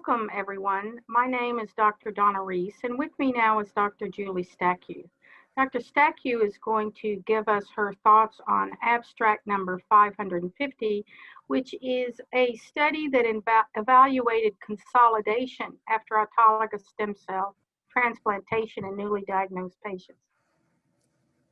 Welcome, everyone. My name is Dr. Donna Reece, and with me now is Dr. Julie Stakiw. Dr. Stakiw is going to give us her thoughts on abstract number 550, which is a study that evaluated consolidation after autologous stem cell transplantation in newly diagnosed patients.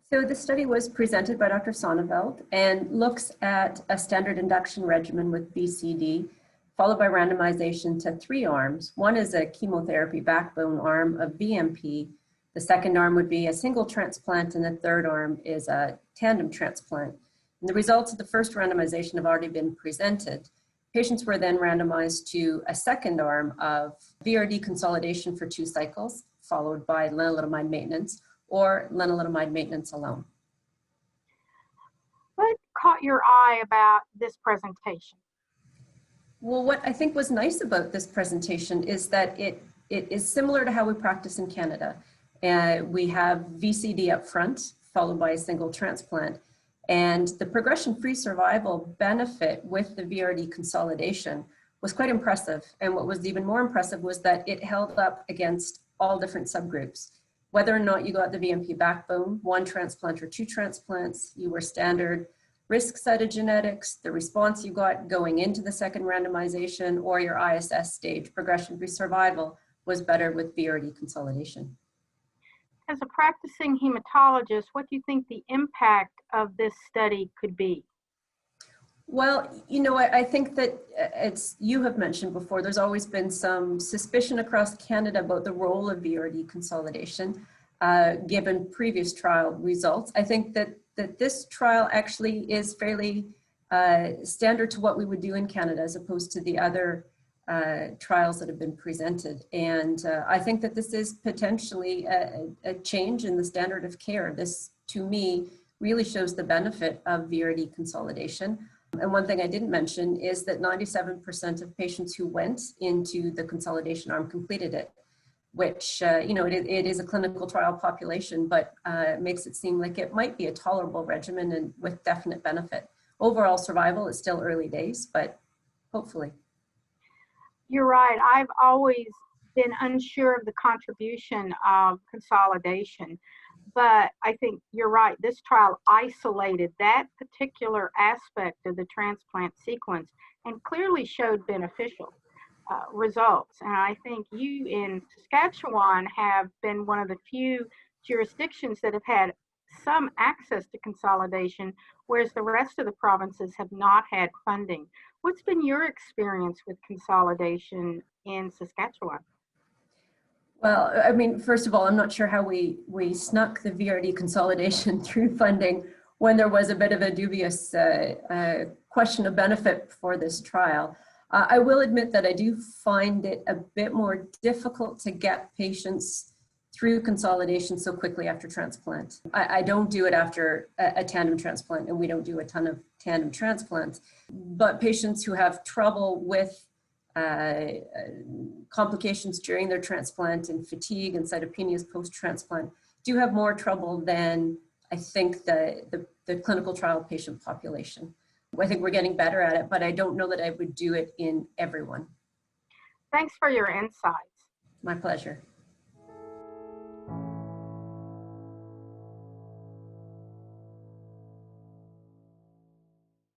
So the study was presented by Dr. Sonneveld and looks at a standard induction regimen with BCD, followed by randomization to 3 arms. One is a chemotherapy backbone arm of VMP. The second arm would be a single transplant, and the third arm is a tandem transplant. And the results of the first randomization have already been presented. Patients were then randomized to a second arm of VRD consolidation for 2 cycles, followed by lenalidomide maintenance, or lenalidomide maintenance alone. What caught your eye about this presentation? Well, what I think was nice about this presentation is that it is similar to how we practice in Canada. We have VCD up front, followed by a single transplant. And the progression-free survival benefit with the VRD consolidation was quite impressive. And what was even more impressive was that it held up against all different subgroups. Whether or not you got the VMP backbone, 1 transplant or 2 transplants, you were standard risk cytogenetics, the response you got going into the second randomization, or your ISS stage, progression-free survival, was better with VRD consolidation. As a practicing hematologist, what do you think the impact of this study could be? Well, you know, I think that you have mentioned before, there's always been some suspicion across Canada about the role of VRD consolidation, given previous trial results. I think that this trial actually is fairly standard to what we would do in Canada as opposed to the other trials that have been presented. And I think that this is potentially a change in the standard of care. This, to me, really shows the benefit of VRD consolidation. And one thing I didn't mention is that 97% of patients who went into the consolidation arm completed it, which, you know, it is a clinical trial population, but makes it seem like it might be a tolerable regimen and with definite benefit. Overall survival is still early days, but hopefully. You're right. I've always been unsure of the contribution of consolidation, but I think you're right. This trial isolated that particular aspect of the transplant sequence and clearly showed beneficial results. And I think you in Saskatchewan have been one of the few jurisdictions that have had some access to consolidation, whereas the rest of the provinces have not had funding. What's been your experience with consolidation in Saskatchewan? Well, I mean, first of all, I'm not sure how we snuck the VRD consolidation through funding when there was a bit of a dubious question of benefit for this trial. I will admit that I do find it a bit more difficult to get patients through consolidation so quickly after transplant. I don't do it after a tandem transplant, and we don't do a ton of tandem transplants, but patients who have trouble with complications during their transplant and fatigue and cytopenias post-transplant do have more trouble than I think the clinical trial patient population. I think we're getting better at it, but I don't know that I would do it in everyone. Thanks for your insights. My pleasure.